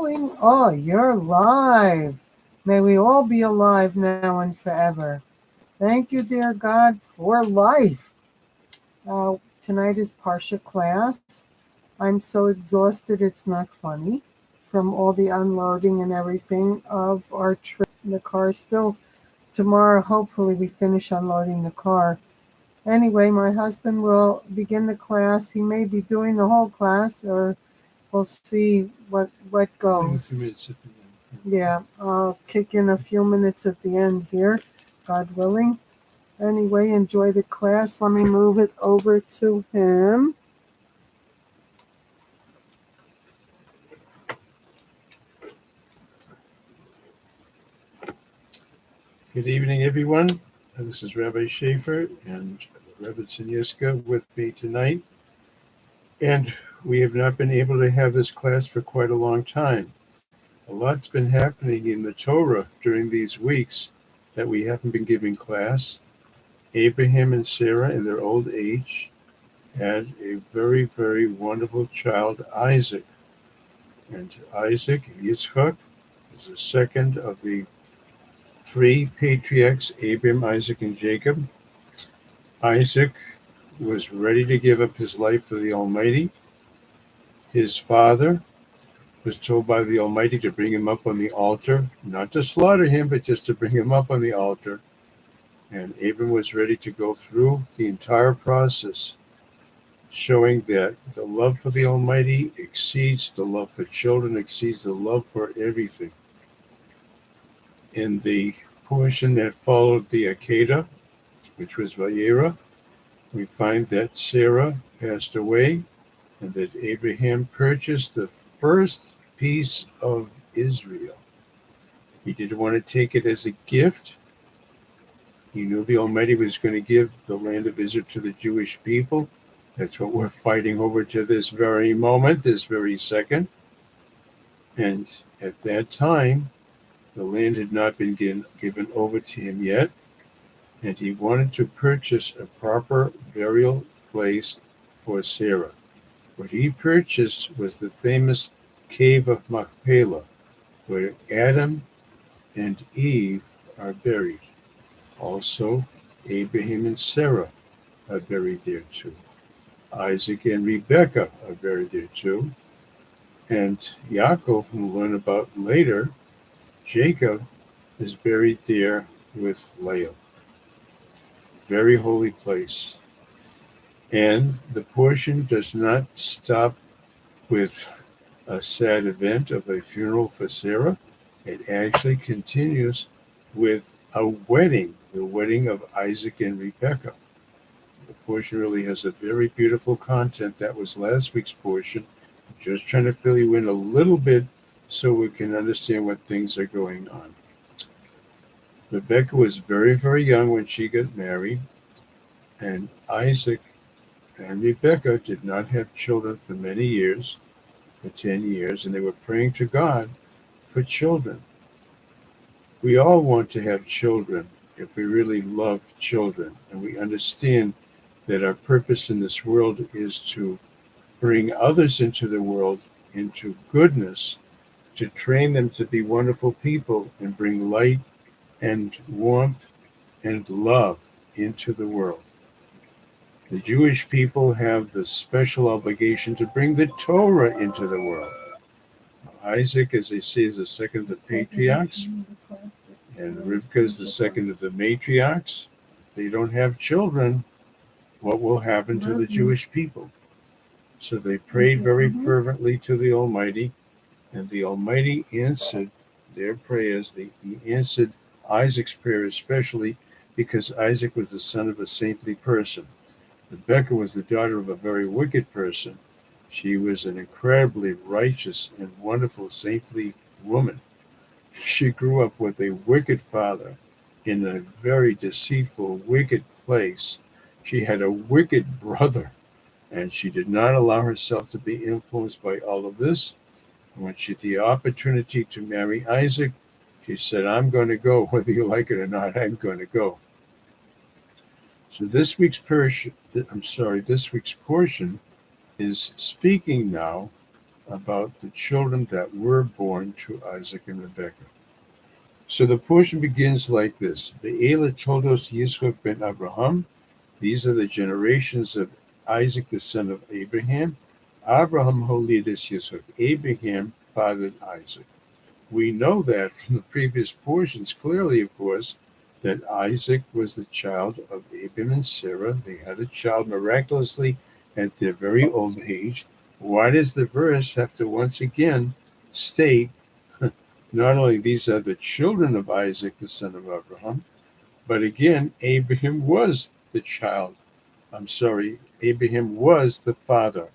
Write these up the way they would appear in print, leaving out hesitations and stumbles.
going? Oh, you're live. May we all be alive now and forever. Thank you, dear God, for life. Tonight is Parsha class. I'm so exhausted it's not funny from all the unloading and everything of our trip in the car. Still, tomorrow, hopefully, we finish unloading the car. Anyway, my husband will begin the class. He may be doing the whole class, or we'll see what goes. Yeah, I'll kick in a few minutes at the end here, God willing. Anyway, enjoy the class. Let me move it over to him. Good evening, everyone. This is Rabbi Schaefer and Rabbi Tziniska with me tonight. And we have not been able to have this class for quite a long time. A lot's been happening in the Torah during these weeks that we haven't been giving class. Abraham and Sarah, in their old age, had a very, very wonderful child, Isaac. And Isaac, Yitzchak, is the second of the three patriarchs, Abraham, Isaac, and Jacob. Isaac was ready to give up his life for the Almighty. His father was told by the Almighty to bring him up on the altar, not to slaughter him, but just to bring him up on the altar. And Abraham was ready to go through the entire process, showing that the love for the Almighty exceeds the love for children, exceeds the love for everything. In the portion that followed the Akedah, which was Vayera, we find that Sarah passed away and that Abraham purchased the first piece of Israel. He didn't want to take it as a gift. He knew the Almighty was going to give the land of Israel to the Jewish people. That's what we're fighting over to this very moment, this very second. And at that time, the land had not been given over to him yet, and he wanted to purchase a proper burial place for Sarah. What he purchased was the famous cave of Machpelah, where Adam and Eve are buried. Also, Abraham and Sarah are buried there too. Isaac and Rebekah are buried there too. And Yaakov, whom we'll learn about later, Jacob is buried there with Leah. Very holy place. And the portion does not stop with a sad event of a funeral for Sarah. It actually continues with a wedding, the wedding of Isaac and Rebekah. The portion really has a very beautiful content. That was last week's portion. I'm just trying to fill you in a little bit so we can understand what things are going on. Rebekah was very, very young when she got married, and Isaac and Rebekah did not have children for many years, for 10 years, and they were praying to God for children. We all want to have children if we really love children, and we understand that our purpose in this world is to bring others into the world, into goodness, to train them to be wonderful people and bring light and warmth and love into the world. The Jewish people have the special obligation to bring the Torah into the world. Isaac, as they say, is the second of the patriarchs, and Rivka is the second of the matriarchs. If they don't have children, what will happen to the Jewish people? So they prayed very fervently to the Almighty, and the Almighty answered their prayers. He answered Isaac's prayer especially because Isaac was the son of a saintly person. Rebekah was the daughter of a very wicked person. She was an incredibly righteous and wonderful saintly woman. She grew up with a wicked father in a very deceitful, wicked place. She had a wicked brother, and she did not allow herself to be influenced by all of this. And when she had the opportunity to marry Isaac, she said, I'm going to go, whether you like it or not, I'm going to go. So this week's portion is speaking now about the children that were born to Isaac and Rebekah. So the portion begins like this: Ve'ela toldos Yitzchak ben Abraham. These are the generations of Isaac, the son of Abraham. Abraham holidus Yitzchak. Abraham fathered Isaac. We know that from the previous portions clearly, of course, that Isaac was the child of Abraham and Sarah. They had a child miraculously at their very old age. Why does the verse have to once again state not only these are the children of Isaac, the son of Abraham, but again, Abraham was the child. Abraham was the father.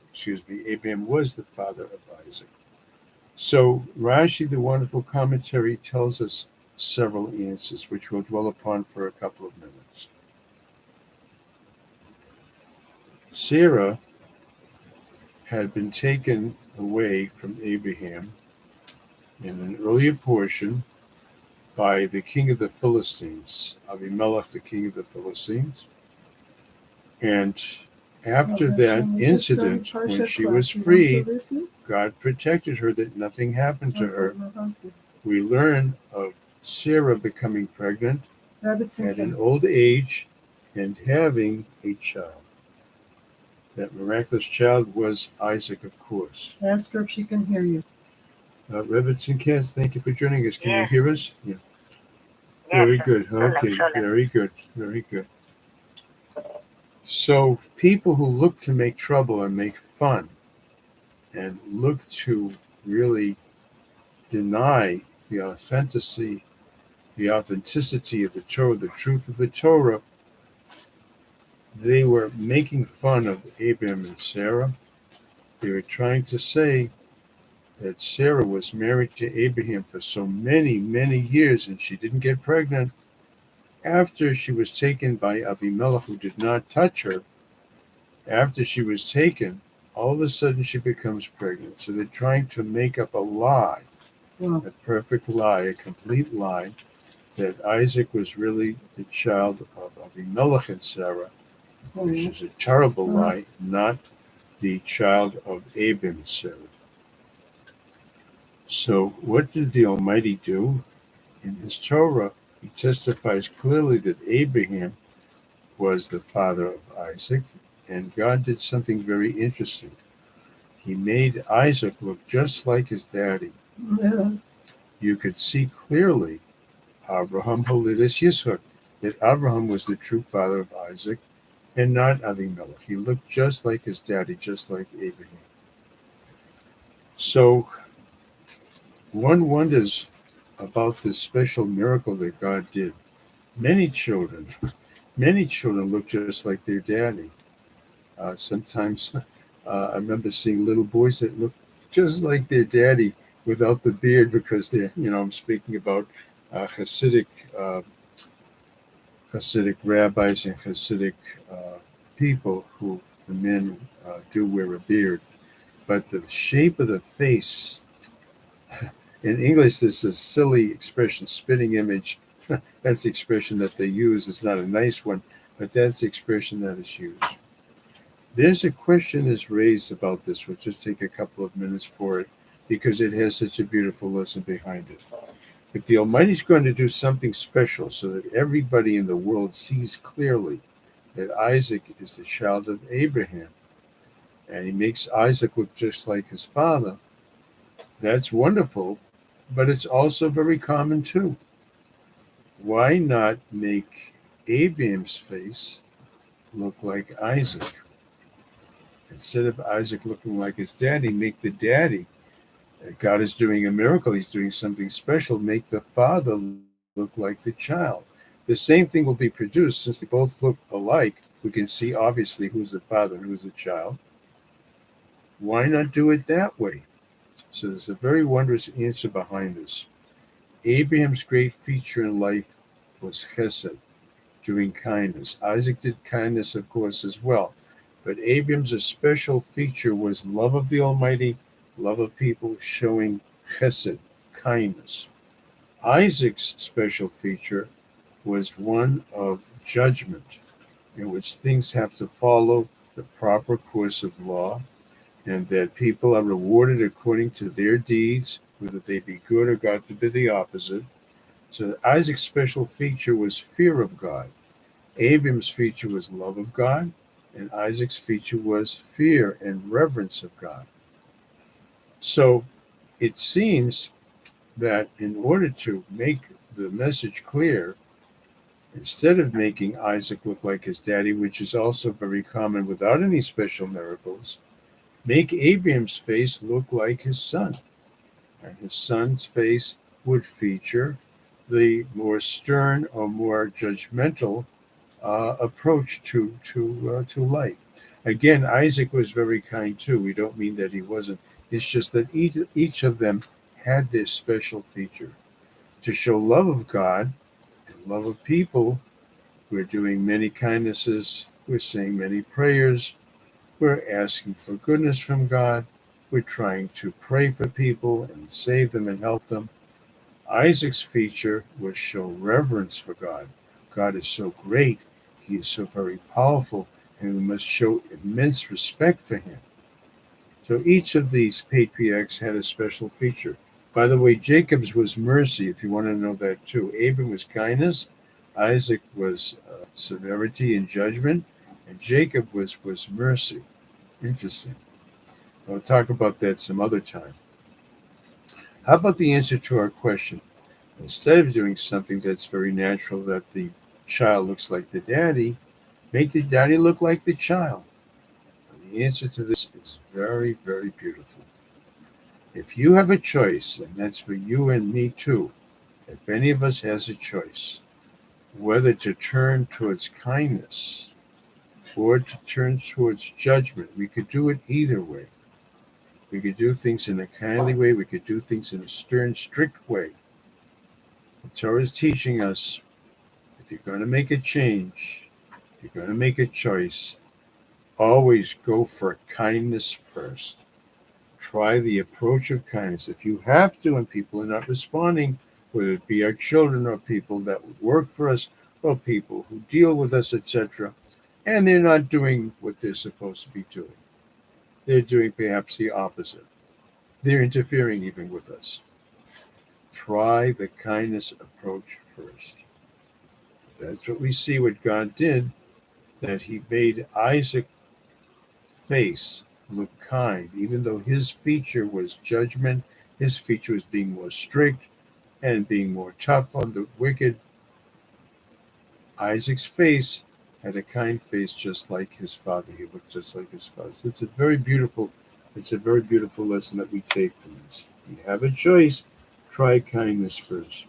Abraham was the father of Isaac. So Rashi, the wonderful commentary, tells us several answers, which we'll dwell upon for a couple of minutes. Sarah had been taken away from Abraham in an earlier portion by the king of the Philistines, Abimelech, the king of the Philistines. And after that incident, when she was freed, God protected her that nothing happened to her. We learn of Sarah becoming pregnant at an old age and having a child. That miraculous child was Isaac, of course. Ask her if she can hear you. Rebbitzin Katz, thank you for joining us. Can you hear us? Yeah. Very good. Okay, very good. Very good. So people who look to make trouble and make fun and look to really deny the authenticity of the Torah, the truth of the Torah, they were making fun of Abraham and Sarah. They were trying to say that Sarah was married to Abraham for so many, many years and she didn't get pregnant. After she was taken by Abimelech, who did not touch her, after she was taken, all of a sudden she becomes pregnant. So they're trying to make up a lie, a perfect lie, a complete lie, that Isaac was really the child of Abimelech and Sarah, which is a terrible lie, not the child of Abraham and Sarah. So what did the Almighty do? In his Torah, he testifies clearly that Abraham was the father of Isaac, and God did something very interesting. He made Isaac look just like his daddy. Yeah. You could see clearly Abraham holidus Yitzchak, that Abraham was the true father of Isaac and not Abimelech. He looked just like his daddy, just like Abraham. So one wonders about this special miracle that God did. Many children look just like their daddy. Sometimes I remember seeing little boys that look just like their daddy without the beard, because they're, I'm speaking about Hasidic rabbis and Hasidic people who the men do wear a beard. But the shape of the face, in English, there's a silly expression, spitting image. That's the expression that they use. It's not a nice one, but that's the expression that is used. There's a question that's raised about this. We'll just take a couple of minutes for it because it has such a beautiful lesson behind it. If the Almighty's going to do something special so that everybody in the world sees clearly that Isaac is the child of Abraham, and he makes Isaac look just like his father, that's wonderful, but it's also very common too. Why not make Abraham's face look like Isaac? Instead of Isaac looking like his daddy, make the daddy. God is doing a miracle. He's doing something special. Make the father look like the child. The same thing will be produced since they both look alike. We can see obviously who's the father and who's the child. Why not do it that way? So there's a very wondrous answer behind this. Abraham's great feature in life was chesed, doing kindness. Isaac did kindness, of course, as well. But Abraham's special feature was love of the Almighty, love of people, showing chesed, kindness. Isaac's special feature was one of judgment, in which things have to follow the proper course of law. and that people are rewarded according to their deeds, whether they be good or, God forbid, the opposite. So Isaac's special feature was fear of God. Abraham's feature was love of God, and Isaac's feature was fear and reverence of God. So it seems that in order to make the message clear, instead of making Isaac look like his daddy, which is also very common without any special miracles, make Abraham's face look like his son. And his son's face would feature the more stern or more judgmental approach to life. Again, Isaac was very kind too. We don't mean that he wasn't. It's just that each of them had this special feature. To show love of God and love of people, we're doing many kindnesses, we're saying many prayers, we're asking for goodness from God, we're trying to pray for people and save them and help them. Isaac's feature was show reverence for God. God is so great, he is so very powerful, and we must show immense respect for him. So each of these patriarchs had a special feature. By the way, Jacob's was mercy, if you want to know that too. Abraham was kindness, Isaac was severity and judgment, and Jacob was mercy. Interesting. I'll talk about that some other time. How about the answer to our question? Instead of doing something that's very natural, that the child looks like the daddy, make the daddy look like the child. And the answer to this is very, very beautiful. If you have a choice, and that's for you and me too, if any of us has a choice, whether to turn towards kindness or to turn towards judgment, we could do it either way. We could do things in a kindly way, we could do things in a stern, strict way. The Torah is teaching us, if you're going to make a change, if you're going to make a choice, always go for kindness first. Try the approach of kindness. If you have to and people are not responding, whether it be our children or people that would work for us or people who deal with us, etc., and they're not doing what they're supposed to be doing. They're doing perhaps the opposite. They're interfering even with us. Try the kindness approach first. That's what we see what God did, that he made Isaac's face look kind, even though his feature was judgment, his feature was being more strict and being more tough on the wicked. Isaac's face had a kind face just like his father. He looked just like his father. So it's a very beautiful lesson that we take from this. If you have a choice, try kindness first.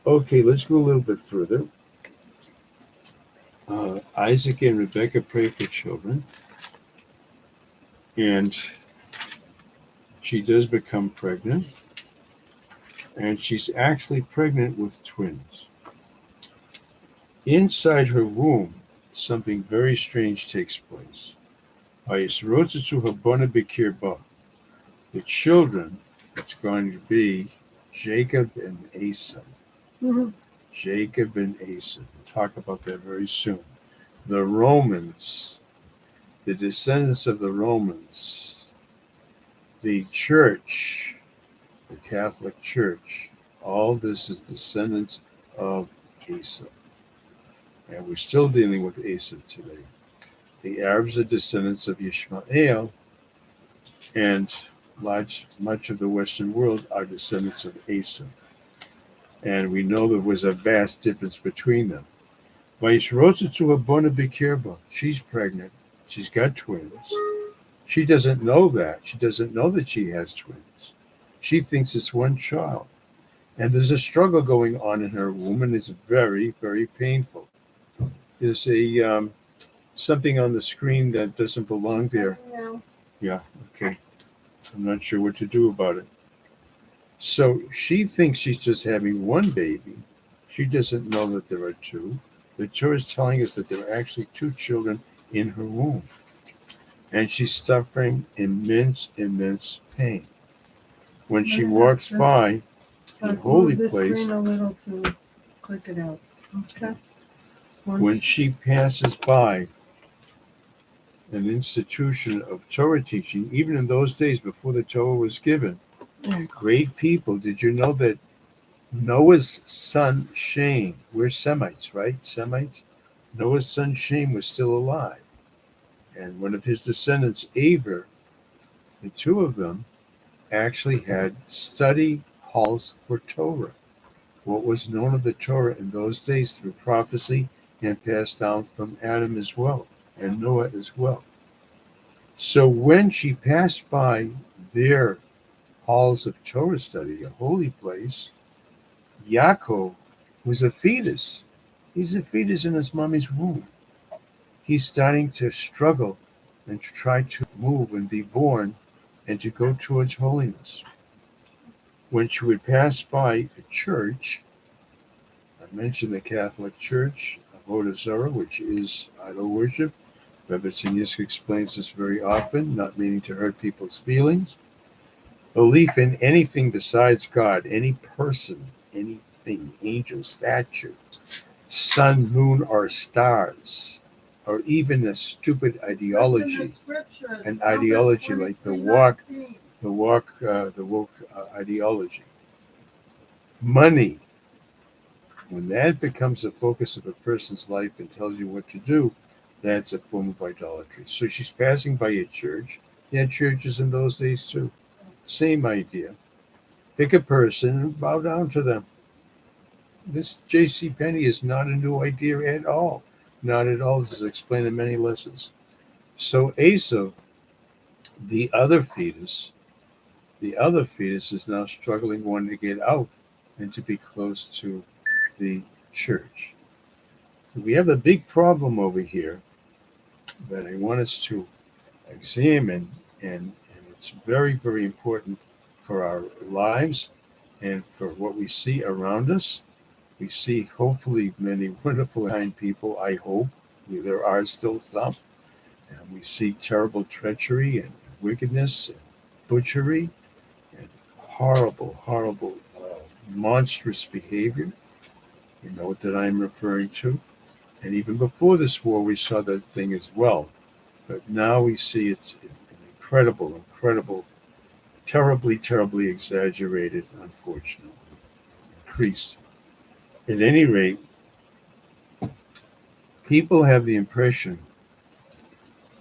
Okay, let's go a little bit further. Isaac and Rebekah pray for children, and she does become pregnant, and she's actually pregnant with twins. Inside her womb, something very strange takes place. The children, it's going to be Jacob and Esau. Jacob and Esau. We'll talk about that very soon. The Romans, the descendants of the Romans, the church, the Catholic Church, all this is descendants of Esau. And we're still dealing with Esau today. The Arabs are descendants of Ishmael, and much of the Western world are descendants of Esau. And we know there was a vast difference between them. She's pregnant. She's got twins. She doesn't know that. She doesn't know that she has twins. She thinks it's one child. And there's a struggle going on in her womb, and it's very, very painful. There's a something on the screen that doesn't belong there. Yeah, okay. I'm not sure what to do about it. So she thinks she's just having one baby. She doesn't know that there are two. The Torah is telling us that there are actually two children in her womb. And she's suffering immense, immense pain. When she walks by a holy place, screen a little to click it out. Okay. When she passes by an institution of Torah teaching, even in those days before the Torah was given. Great people. Did you know that Noah's son Shem, we're Semites, right? Semites. Noah's son Shem was still alive. And one of his descendants, Aver, the two of them actually had study halls for Torah. What was known of the Torah in those days through prophecy and passed down from Adam as well, and Noah as well. So when she passed by their halls of Torah study, a holy place, Yaakov was a fetus. He's a fetus in his mommy's womb. He's starting to struggle and to try to move and be born and to go towards holiness. When she would pass by a church, I mentioned the Catholic Church, Avodah Zarah, which is idol worship. Rebbe Tzinisk explains this very often, not meaning to hurt people's feelings. Belief in anything besides God, any person, anything, angel, statue, sun, moon, or stars, or even a stupid ideology, an ideology like the woke ideology. Money, when that becomes the focus of a person's life and tells you what to do, that's a form of idolatry. So she's passing by a church. They had churches in those days too. Same idea. Pick a person and bow down to them. This J.C. Penney is not a new idea at all. Not at all. This is explained in many lessons. So Asa, the other fetus is now struggling, wanting to get out and to be close to the church. We have a big problem over here that I want us to examine, and it's very, very important for our lives and for what we see around us. We see hopefully many wonderful, kind people, I hope. There are still some. And we see terrible treachery and wickedness and butchery and horrible, monstrous behavior. You know what that I'm referring to. And even before this war, we saw that thing as well. But now we see it's an incredible, terribly exaggerated, unfortunately, increased. At any rate, people have the impression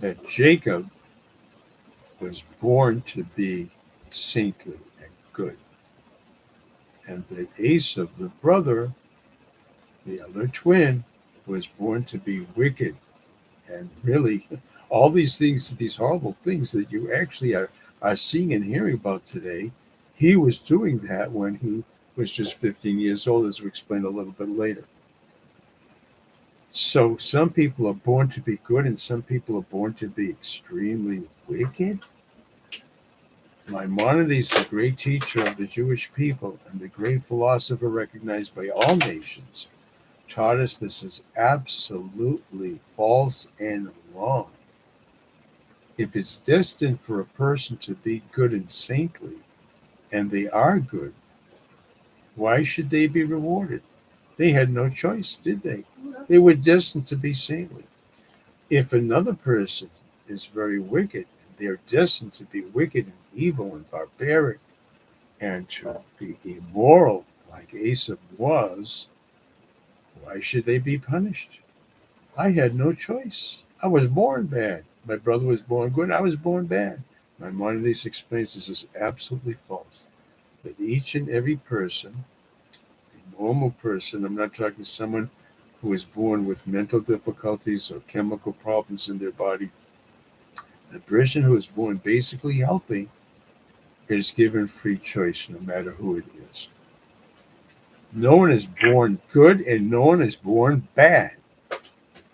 that Jacob was born to be saintly and good, and that Esau, the brother, the other twin, was born to be wicked. And really, all these things, these horrible things that you actually are seeing and hearing about today, he was doing that when he was just 15 years old, as we explain a little bit later. So some people are born to be good and some people are born to be extremely wicked. Maimonides, the great teacher of the Jewish people and the great philosopher recognized by all nations, taught us this is absolutely false and wrong. If it's destined for a person to be good and saintly, and they are good, why should they be rewarded? They had no choice, did they? They were destined to be saintly. If another person is very wicked, they're destined to be wicked and evil and barbaric and to be immoral like Asa was, why should they be punished? I had no choice. I was born bad. My brother was born good. I was born bad. Maimonides explains this is absolutely false. That each and every person, a normal person, I'm not talking someone who is born with mental difficulties or chemical problems in their body, the person who is born basically healthy is given free choice no matter who it is. No one is born good and no one is born bad.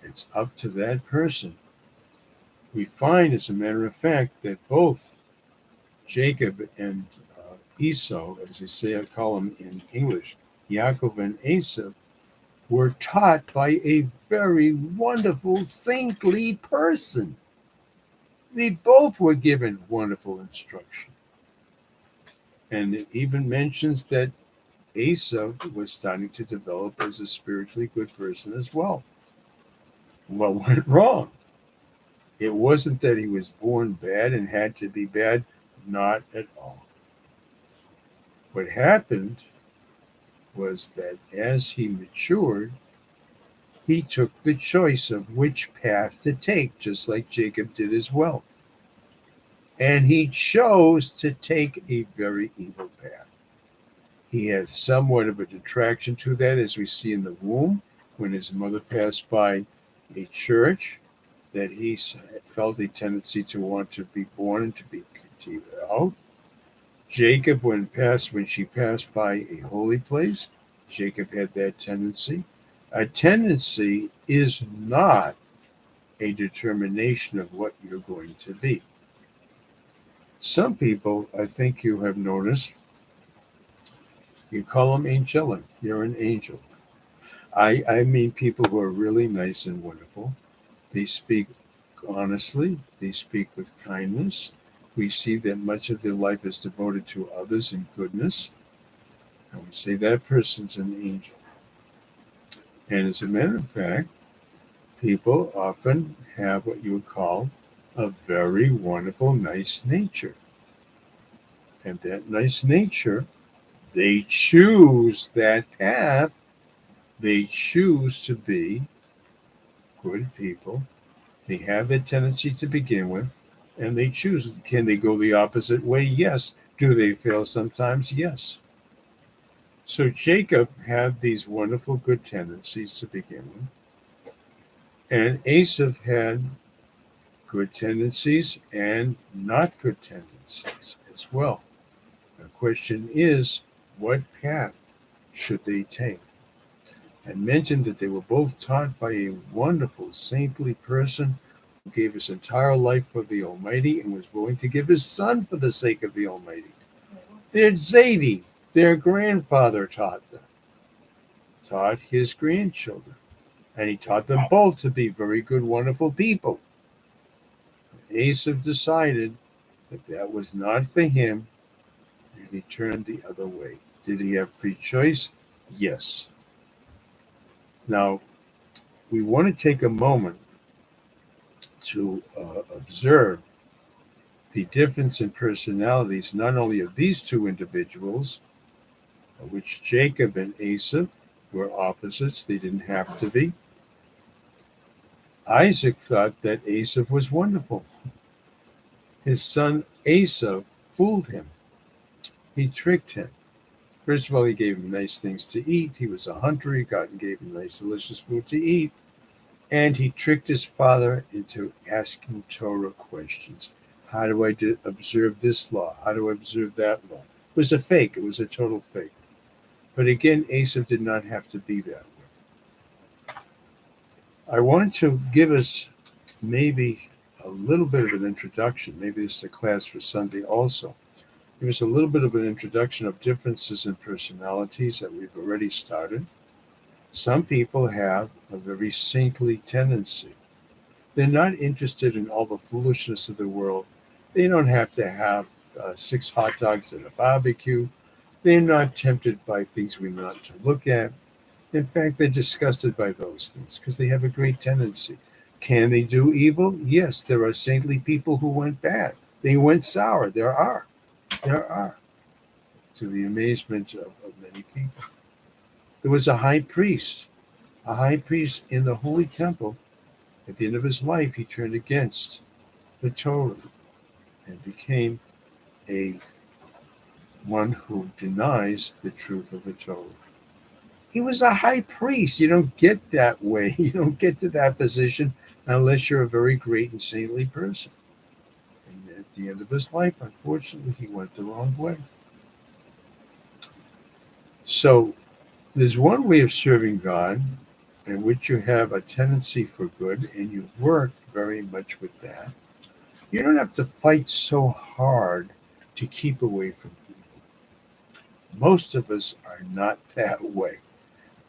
It's up to that person. We find, as a matter of fact, that both Jacob and Esau, as they say, I call them in English, Yaakov and Esau, were taught by a very wonderful, saintly person. They both were given wonderful instruction. And it even mentions that Esau was starting to develop as a spiritually good person as well. What went wrong? It wasn't that he was born bad and had to be bad, not at all. What happened was that as he matured, he took the choice of which path to take, just like Jacob did as well. And he chose to take a very evil path. He had somewhat of a detraction to that, as we see in the womb, when his mother passed by a church, that he felt a tendency to want to be born and to be out. Jacob, when she passed by a holy place, Jacob had that tendency. A tendency is not a determination of what you're going to be. Some people, I think you have noticed, you call them angelic. You're an angel. I mean people who are really nice and wonderful. They speak honestly. They speak with kindness. We see that much of their life is devoted to others in goodness. And we say that person's an angel. And as a matter of fact, people often have what you would call a very wonderful, nice nature. And that nice nature, they choose that path. They choose to be good people. They have that tendency to begin with, and they choose. Can they go the opposite way? Yes. Do they fail sometimes? Yes. So Jacob had these wonderful good tendencies to begin with, and Esau had good tendencies and not good tendencies as well. The question is, what path should they take? I mentioned that they were both taught by a wonderful, saintly person who gave his entire life for the Almighty and was willing to give his son for the sake of the Almighty. Their Zadie, their grandfather, taught his grandchildren. And he taught them both to be very good, wonderful people. Esau decided that that was not for him, and he turned the other way. Did he have free choice? Yes. Now, we want to take a moment to observe the difference in personalities, not only of these two individuals, which Jacob and Esau were opposites. They didn't have to be. Isaac thought that Esau was wonderful. His son Esau fooled him. He tricked him. First of all, he gave him nice things to eat. He was a hunter. He got and gave him nice, delicious food to eat. And he tricked his father into asking Torah questions. How do I observe this law? How do I observe that law? It was a fake. It was a total fake. But again, Esau did not have to be that way. I want to give us maybe a little bit of an introduction. Maybe this is a class for Sunday also. Give us a little bit of an introduction of differences in personalities that we've already started. Some people have a very saintly tendency. They're not interested in all the foolishness of the world. They don't have to have 6 hot dogs at a barbecue. They're not tempted by things we not to look at. In fact, they're disgusted by those things because they have a great tendency. Can they do evil? Yes, there are saintly people who went bad. They went sour. There are. To the amazement of many people. There was a high priest in the holy temple. At the end of his life, he turned against the Torah and became one who denies the truth of the Torah. He was a high priest. You don't get that way. You don't get to that position unless you're a very great and saintly person. And at the end of his life, unfortunately, he went the wrong way. So there's one way of serving God in which you have a tendency for good and you work very much with that. You don't have to fight so hard to keep away from evil. Most of us are not that way.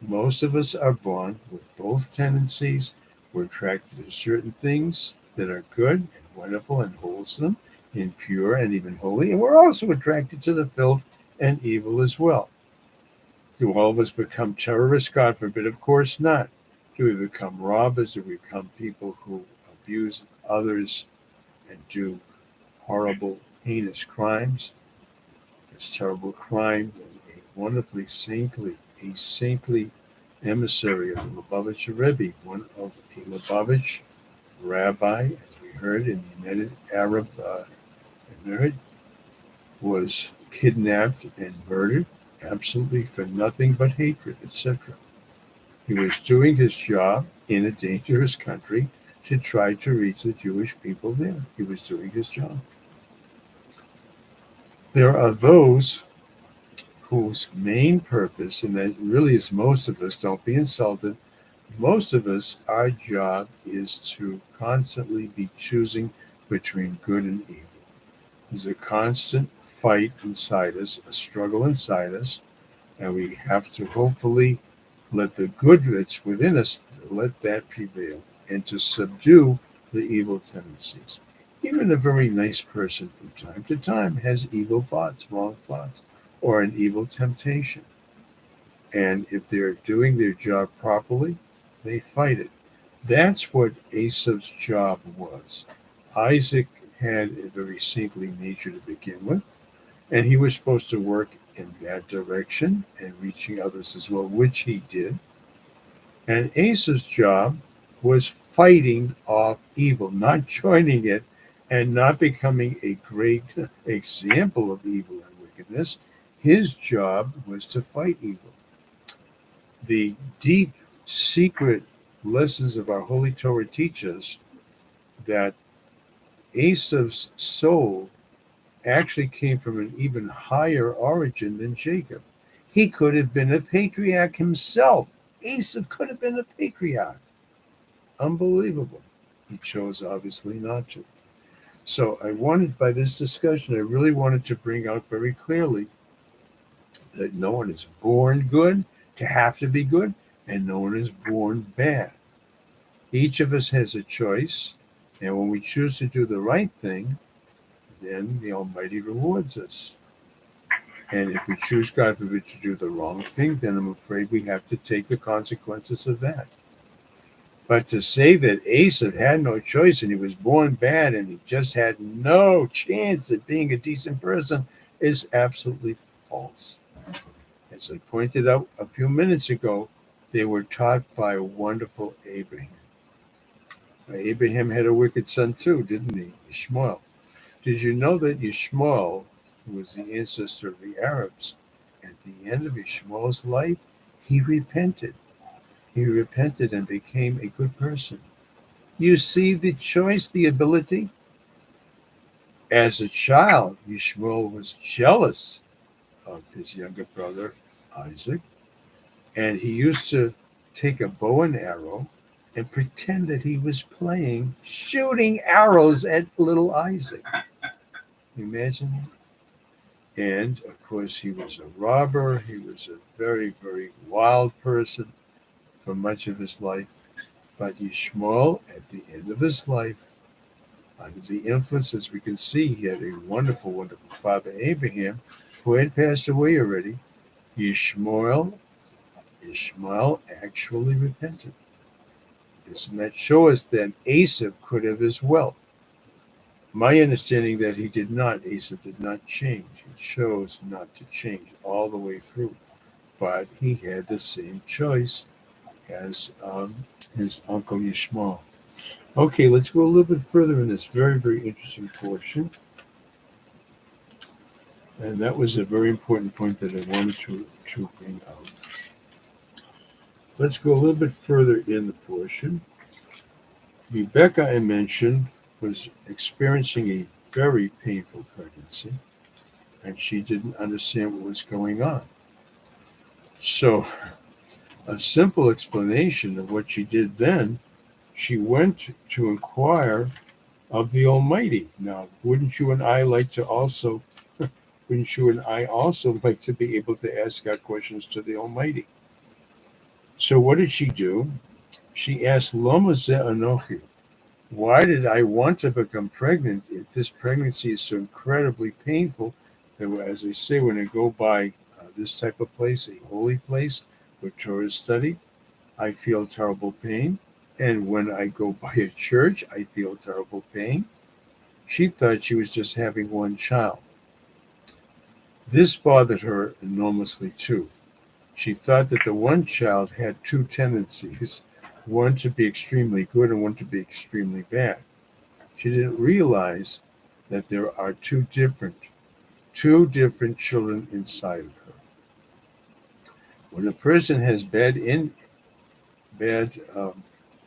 Most of us are born with both tendencies. We're attracted to certain things that are good and wonderful and wholesome and pure and even holy. And we're also attracted to the filth and evil as well. Do all of us become terrorists? God forbid, of course not. Do we become robbers? Do we become people who abuse others and do horrible, heinous crimes. This terrible crime, a wonderfully saintly emissary of the Lubavitcher Rebbe, one of a Lubavitch rabbi, as we heard in the United Arab Emirates, was kidnapped and murdered, absolutely for nothing but hatred, etc. He was doing his job in a dangerous country to try to reach the Jewish people there. He was doing his job. There are those whose main purpose, and that really is most of us, don't be insulted, most of us, our job is to constantly be choosing between good and evil. There's a constant fight inside us, a struggle inside us, and we have to hopefully let the good that's within us, let that prevail, and to subdue the evil tendencies. Even a very nice person from time to time has evil thoughts, wrong thoughts, or an evil temptation. And if they're doing their job properly, they fight it. That's what Esau's job was. Isaac had a very saintly nature to begin with, and he was supposed to work in that direction and reaching others as well, which he did. And Esau's job was fighting off evil, not joining it and not becoming a great example of evil and wickedness. His job was to fight evil. The deep, secret lessons of our Holy Torah teach us that Esau's soul actually came from an even higher origin than Jacob. He could have been a patriarch himself. Esau could have been a patriarch. Unbelievable. He chose, obviously, not to. So I wanted, by this discussion, I really wanted to bring out very clearly that no one is born good to have to be good, and no one is born bad. Each of us has a choice, and when we choose to do the right thing, then the Almighty rewards us. And if we choose, God forbid, to do the wrong thing, then I'm afraid we have to take the consequences of that. But to say that Esau had no choice and he was born bad and he just had no chance at being a decent person is absolutely false. As I pointed out a few minutes ago, they were taught by a wonderful Abraham. Abraham had a wicked son too, didn't he? Ishmael. Did you know that Ishmael, who was the ancestor of the Arabs, at the end of Ishmael's life, he repented. He repented and became a good person. You see the choice, the ability? As a child, Ishmael was jealous of his younger brother, Isaac, and he used to take a bow and arrow and pretend that he was playing shooting arrows at little Isaac. Imagine that? And, of course, he was a robber. He was a very, very wild person for much of his life. But Ishmael, at the end of his life, under the influence, as we can see, he had a wonderful, wonderful father, Abraham, who had passed away already. Ishmael actually repented. Doesn't that show us that Esau could have as well? My understanding that he did not, Esau did not change. He chose not to change all the way through. But he had the same choice as his uncle Ishmael. Okay, let's go a little bit further in this very, very interesting portion. And that was a very important point that I wanted to bring out. Let's go a little bit further in the portion. Rebecca, I mentioned, was experiencing a very painful pregnancy, and she didn't understand what was going on. So, a simple explanation of what she did then, she went to inquire of the Almighty. Now, wouldn't you and I also like to be able to ask our questions to the Almighty? So what did she do? She asked, Loma ze anochi, why did I want to become pregnant if this pregnancy is so incredibly painful? That, as I say, when I go by this type of place, a holy place where Torah is studied, I feel terrible pain. And when I go by a church, I feel terrible pain. She thought she was just having one child. This bothered her enormously too. She thought that the one child had two tendencies, one to be extremely good and one to be extremely bad. She didn't realize that there are two different children inside of her. When a person has bad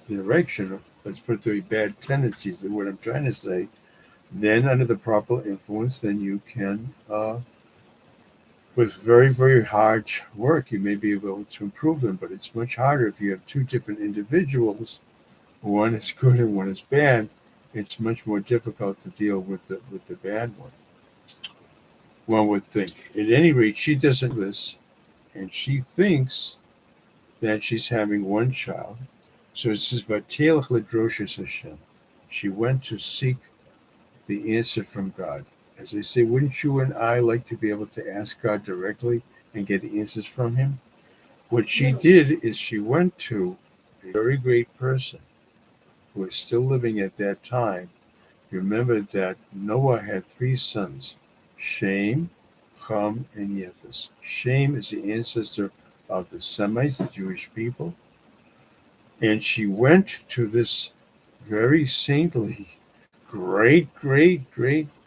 direction, let's put it to be bad tendencies, is what I'm trying to say, then under the proper influence, then you can, with very, very hard work, you may be able to improve them, but it's much harder if you have two different individuals, one is good and one is bad. It's much more difficult to deal with the bad one would think. At any rate, she doesn't listen, and she thinks that she's having one child. So it says, "Vatelach ledroshes Hashem." She went to seek the answer from God. As I say, wouldn't you and I like to be able to ask God directly and get answers from Him? What she did is she went to a very great person who was still living at that time. Remember that Noah had three sons, Shem, Ham, and Japheth. Shem is the ancestor of the Semites, the Jewish people. And she went to this very saintly great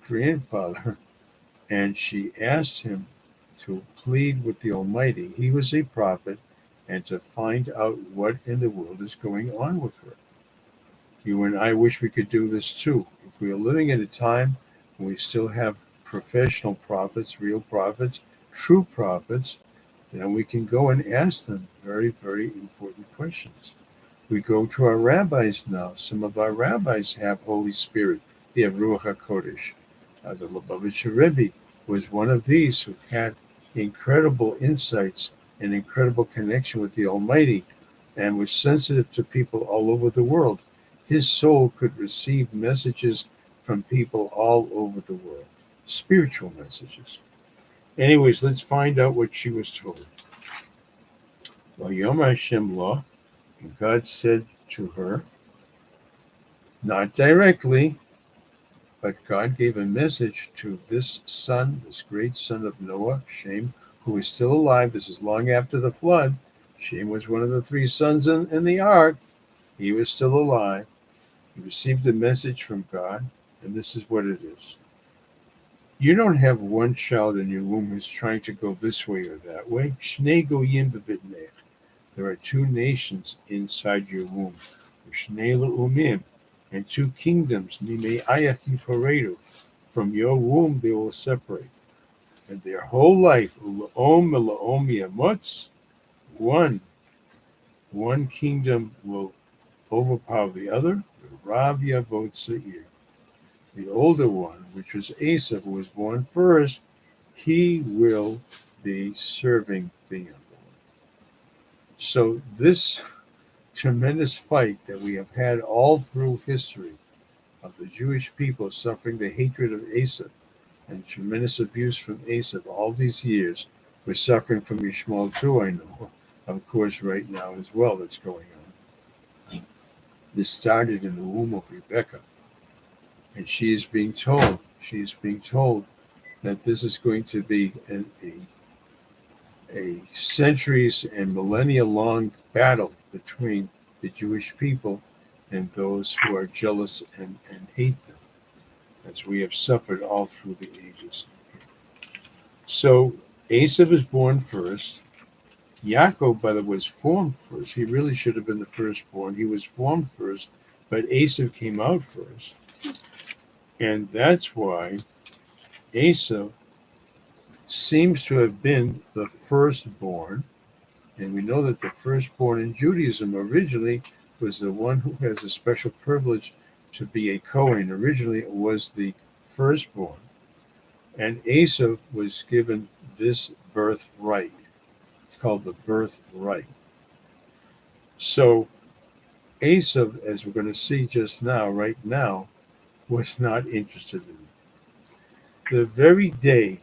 grandfather, and she asked him to plead with the Almighty. He was a prophet, and to find out what in the world is going on with her. You and I wish we could do this too. If we are living at a time when we still have professional prophets, real prophets, true prophets, then we can go and ask them very, very important questions. We go to our rabbis now. Some of our rabbis have Holy Spirit. They have Ruach HaKodesh. The Lubavitcher Rebbe was one of these who had incredible insights and incredible connection with the Almighty and was sensitive to people all over the world. His soul could receive messages from people all over the world, spiritual messages. Anyways, let's find out what she was told. Vayomar Hashem lo, and God said to her, not directly, but God gave a message to this son, this great son of Noah, Shem, who is still alive. This is long after the flood. Shem was one of the three sons in the ark. He was still alive. He received a message from God, and this is what it is. You don't have one child in your womb who's trying to go this way or that way. Shnei goyim b'vidnech. There are two nations inside your womb. Shnei le'umim, and two kingdoms. Mimei ayach yiparedu. From your womb they will separate. And their whole life, u'la'om u'la'om yamutz, one kingdom will overpower the other. Rav Yavot Seir. The older one, which was Asa, who was born first, he will be serving the younger one. So this tremendous fight that we have had all through history of the Jewish people suffering the hatred of Asa and tremendous abuse from Asa all these years, we're suffering from Yishmael too, I know, of course, right now as well, that's going on. This started in the womb of Rebecca. And she is being told that this is going to be a centuries and millennia long battle between the Jewish people and those who are jealous and hate them, as we have suffered all through the ages. So Asa was born first. Yaakov, by the way, was formed first. He really should have been the firstborn. He was formed first, but Asa came out first. And that's why Asa seems to have been the firstborn. And we know that the firstborn in Judaism originally was the one who has a special privilege to be a Kohen. Originally, it was the firstborn. And Asa was given this birthright. It's called the birthright. So Asa, as we're going to see just now, right now, was not interested in it. The very day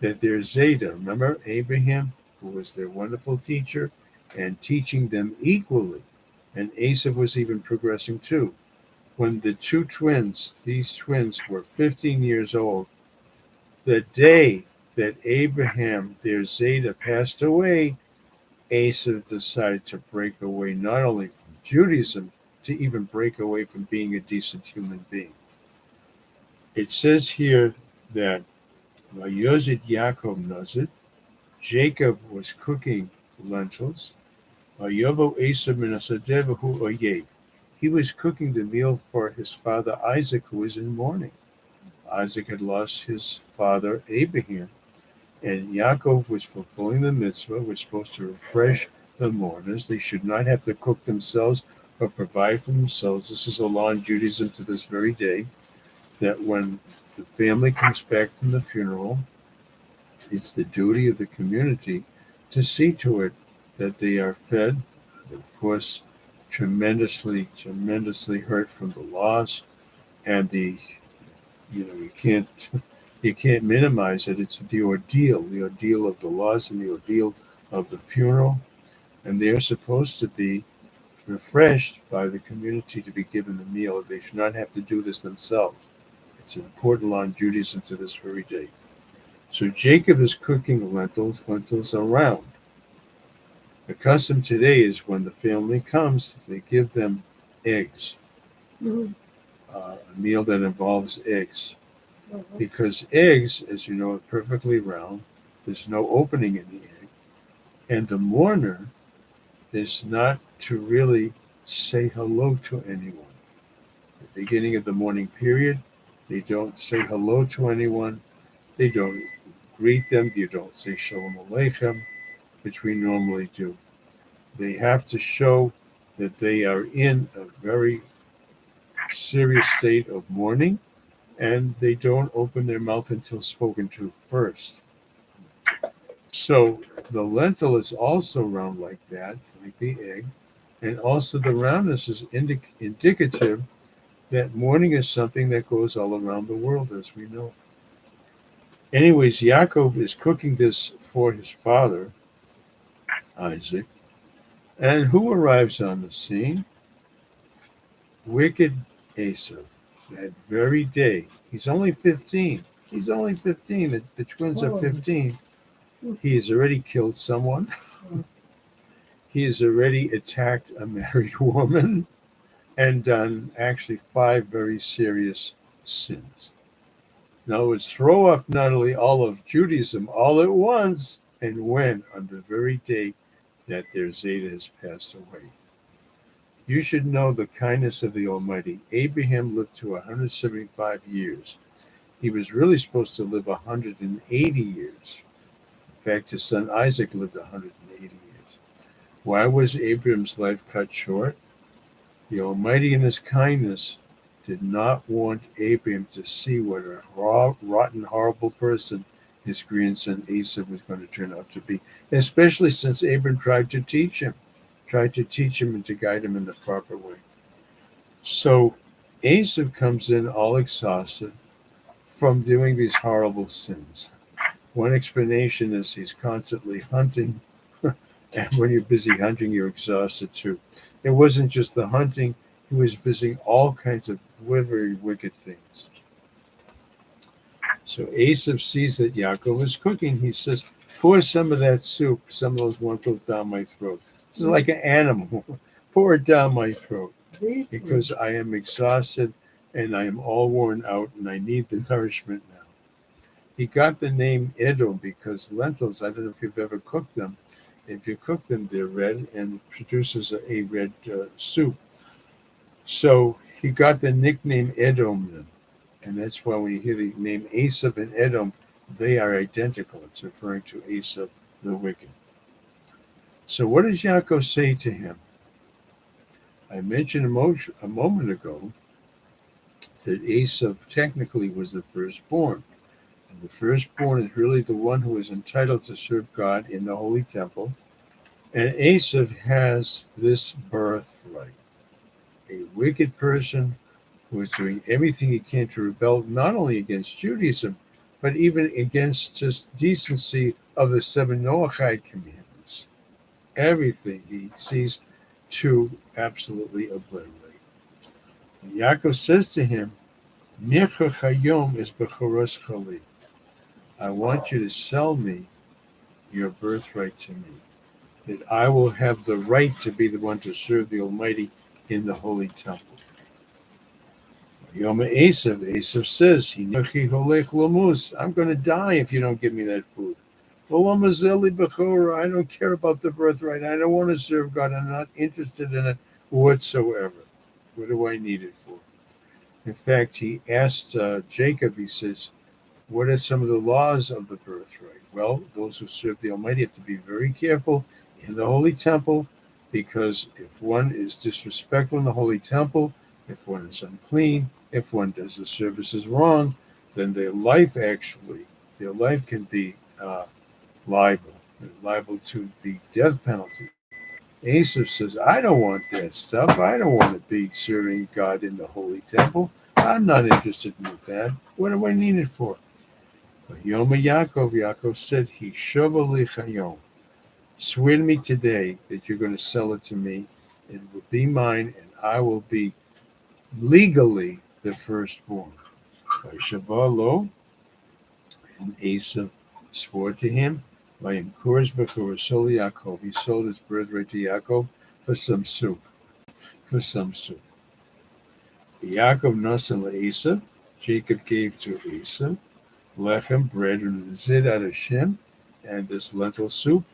that their Zayda, remember Abraham, who was their wonderful teacher, and teaching them equally, And Esav was even progressing too. When the these twins were 15 years old, the day that Abraham, their Zeta, passed away, Esav decided to break away not only from Judaism, to even break away from being a decent human being. It says here that Vayozid Yaakov Nazir, Jacob was cooking lentils. Vayovo Esav minasadevahu oyev. He was cooking the meal for his father Isaac, who was in mourning. Isaac had lost his father Abraham, and Yaakov was fulfilling the mitzvah, was supposed to refresh the mourners. They should not have to cook themselves or provide for themselves. This is a law in Judaism to this very day, that when the family comes back from the funeral, it's the duty of the community to see to it that they are fed. Of course, tremendously hurt from the loss, and you can't minimize it. It's the ordeal of the loss and the ordeal of the funeral, and they are supposed to be refreshed by the community to be given the meal. They should not have to do this themselves. It's an important law in Judaism to this very day. So Jacob is cooking lentils. Lentils are round. The custom today is when the family comes, they give them eggs, a meal that involves eggs. Because eggs, as you know, are perfectly round. There's no opening in the egg. And the mourner is not to really say hello to anyone. At the beginning of the mourning period, they don't say hello to anyone. They don't greet them. You don't say Shalom Aleichem, which we normally do. They have to show that they are in a very serious state of mourning, and they don't open their mouth until spoken to first. So the lentil is also round like that, like the egg, and also the roundness is indicative that mourning is something that goes all around the world, as we know. Anyways, Yaakov is cooking this for his father, Isaac, and who arrives on the scene? Wicked Esav. That very day, he's only 15. The twins are 15. He has already killed someone. He has already attacked a married woman and done actually 5 very serious sins. In other words, throw off not only all of Judaism all at once, and when on the very day that their Zeta has passed away. You should know the kindness of the Almighty. Abraham lived to 175 years. He was really supposed to live 180 years. In fact, his son Isaac lived 180 years. Why was Abraham's life cut short? The Almighty in his kindness did not want Abraham to see what a rotten, horrible person his grandson Esav was going to turn out to be, especially since Abraham tried to teach him and to guide him in the proper way. So Esav comes in all exhausted from doing these horrible sins. One explanation is he's constantly hunting, and when you're busy hunting, you're exhausted too. It wasn't just the hunting, he was busy all kinds of very wicked things. So Esav sees that Yaakov is cooking. He says, pour some of that soup, some of those lentils down my throat. This is like an animal. Pour it down my throat because I am exhausted and I am all worn out and I need the nourishment now. He got the name Edom because lentils, I don't know if you've ever cooked them. If you cook them, they're red and it produces a red soup. So he got the nickname Edom then. And that's why when you hear the name Esav and Edom, they are identical. It's referring to Esav, the wicked. So what does Yaakov say to him? I mentioned a moment ago that Esav technically was the firstborn. And the firstborn is really the one who is entitled to serve God in the Holy Temple. And Esav has this birthright. A wicked person who is doing everything he can to rebel not only against Judaism, but even against just decency of the 7 Noahide commandments. Everything he sees to absolutely obliterate. And Yaakov says to him, Nicha chayom is bechoros chali. I want you to sell me your birthright to me, that I will have the right to be the one to serve the Almighty in the holy temple. Yom Esav says, I'm going to die if you don't give me that food. I don't care about the birthright. I don't want to serve God. I'm not interested in it whatsoever. What do I need it for? In fact, he asked Jacob, he says, what are some of the laws of the birthright? Well, those who serve the Almighty have to be very careful in the holy temple, because if one is disrespectful in the holy temple, if one is unclean, if one does the services wrong, then their life can be liable to the death penalty. Asaph says, I don't want that stuff. I don't want to be serving God in the holy temple. I'm not interested in that. What do I need it for? Yom Yaakov said, Hishavali Chayom. Swear to me today that you're going to sell it to me. It will be mine, and I will be legally the firstborn. Shavalo, and Asaph swore to him, Yaakov. He sold his birthright to Yaakov for some soup. Yaakov nasan le'Esav. Jacob gave to Esau lechem, bread, and zid out of Shem, and this lentil soup.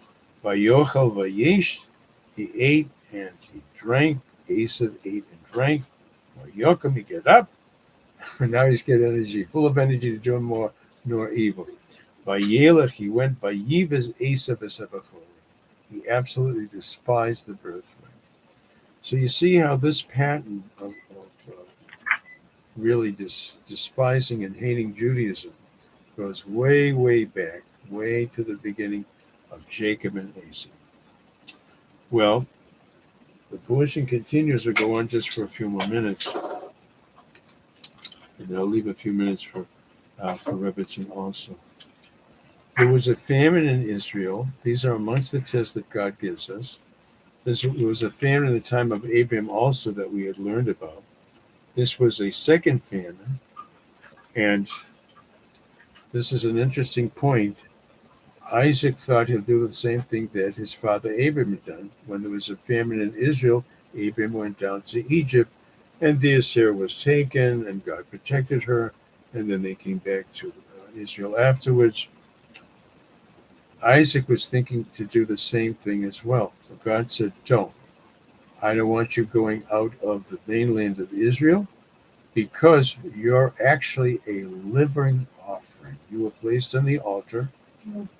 Vayochel vayesh. He ate and he drank. Esau ate and drank. Vayochel, he get up, and now he's got energy, full of energy to do more nor evil. Vayelech, he went. Vayiv Esau v'sevachol. He absolutely despised the birthright. So you see how this pattern of really despising and hating Judaism goes way, way back, way to the beginning of Jacob and Esau. Well, the portion continues to go on just for a few more minutes, and I'll leave a few minutes for Rebbitzin also. There was a famine in Israel. These are amongst the tests that God gives us. There was a famine in the time of Abraham also that we had learned about. This was a second famine, and this is an interesting point. Isaac thought he'd do the same thing that his father Abraham had done. When there was a famine in Israel, Abraham went down to Egypt, and there Sarah was taken, and God protected her, and then they came back to Israel afterwards. Isaac was thinking to do the same thing as well. So God said, don't. I don't want you going out of the mainland of Israel, because you're actually a living offering. You were placed on the altar,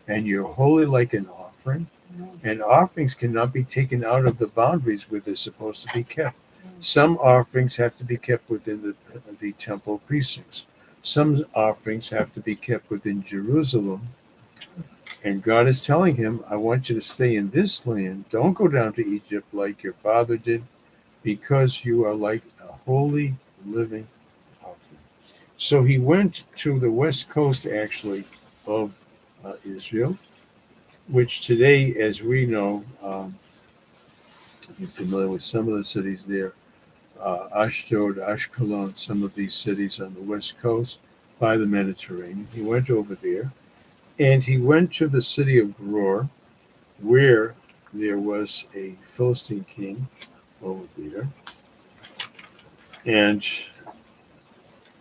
and you're holy like an offering. And offerings cannot be taken out of the boundaries where they're supposed to be kept. Some offerings have to be kept within the temple precincts. Some offerings have to be kept within Jerusalem. And God is telling him, I want you to stay in this land. Don't go down to Egypt like your father did, because you are like a holy living offering. So he went to the west coast, actually, of Israel, which today, as we know, you're familiar with some of the cities there, Ashdod, Ashkelon, some of these cities on the west coast by the Mediterranean. He went over there, and he went to the city of Gror, where there was a Philistine king over there. And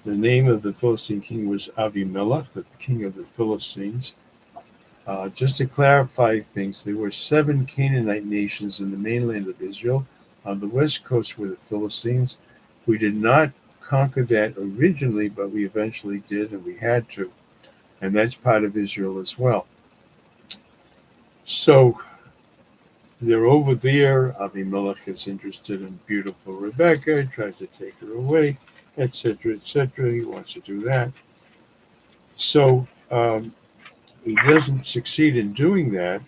the name of the Philistine king was Avimelech, the king of the Philistines. Just to clarify things, there were 7 Canaanite nations in the mainland of Israel. On the west coast were the Philistines. We did not conquer that originally, but we eventually did, and we had to. And that's part of Israel as well. So they're over there. Abimelech is interested in beautiful Rebecca, tries to take her away, etc., etc. He wants to do that. So he doesn't succeed in doing that.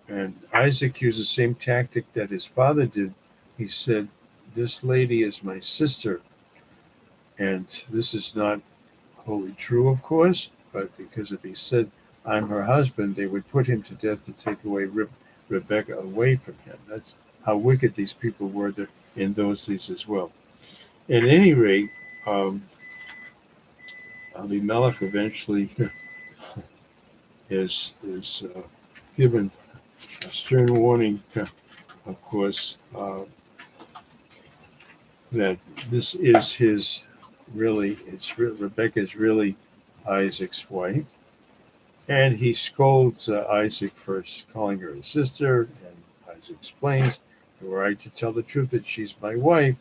And Isaac used the same tactic that his father did. He said, this lady is my sister. And this is not wholly true, of course, but because if he said, I'm her husband, they would put him to death to take away Rebecca away from him. That's how wicked these people were in those days as well. At any rate, Abimelech eventually is given a stern warning, of course, that this is his really, Rebecca's really Isaac's wife. And he scolds Isaac for calling her his sister, and Isaac explains, were I to tell the truth that she's my wife,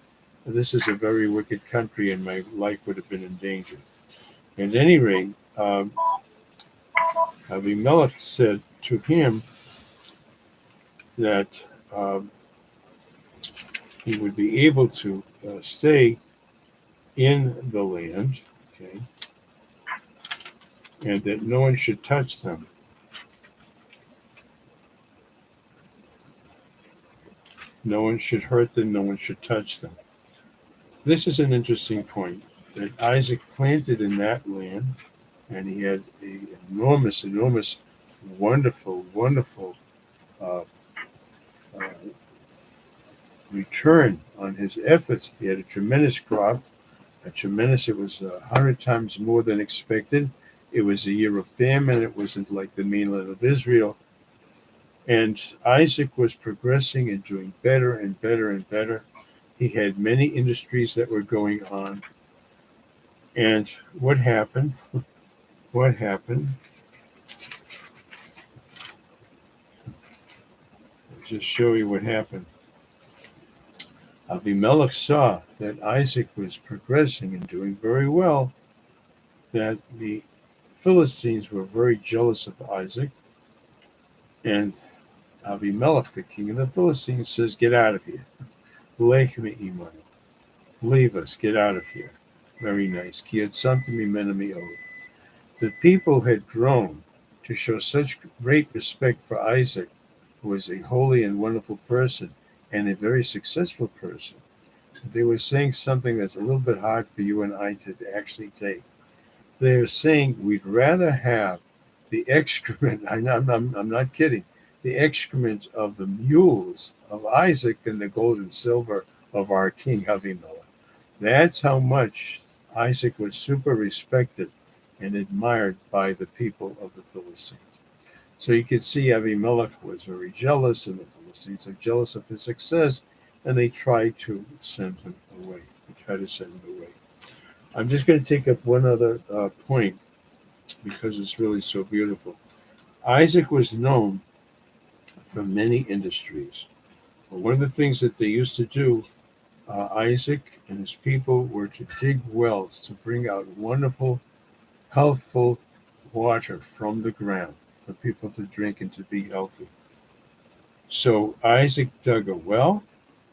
this is a very wicked country and my life would have been in danger. At any rate, Abimelech said to him that he would be able to stay in the land, okay, and that no one should touch them. No one should hurt them, no one should touch them. This is an interesting point, that Isaac planted in that land, and he had an enormous, wonderful uh, uh, return on his efforts. He had a tremendous crop, it was 100 times more than expected. It was a year of famine. It wasn't like the mainland of Israel. And Isaac was progressing and doing better and better and better. He had many industries that were going on. And what happened? What happened? I'll just show you what happened. Abimelech saw that Isaac was progressing and doing very well, that the Philistines were very jealous of Isaac, and Abimelech, the king of the Philistines, says, "Get out of here. Lech me imanu. Leave us, get out of here." Very nice. Ki atzamtim mimena me'od. The people had grown to show such great respect for Isaac, who was a holy and wonderful person and a very successful person. They were saying something that's a little bit hard for you and I to actually take. They're saying we'd rather have the excrement, I'm not kidding, the excrement of the mules of Isaac than the gold and silver of our king Abimelech. That's how much Isaac was super respected and admired by the people of the Philistines. So you can see Abimelech was very jealous, and the Philistines are jealous of his success, and they tried to send him away. I'm just going to take up one other point because it's really so beautiful. Isaac was known for many industries. But one of the things that they used to do, Isaac and his people, were to dig wells to bring out wonderful, healthful water from the ground for people to drink and to be healthy. So Isaac dug a well,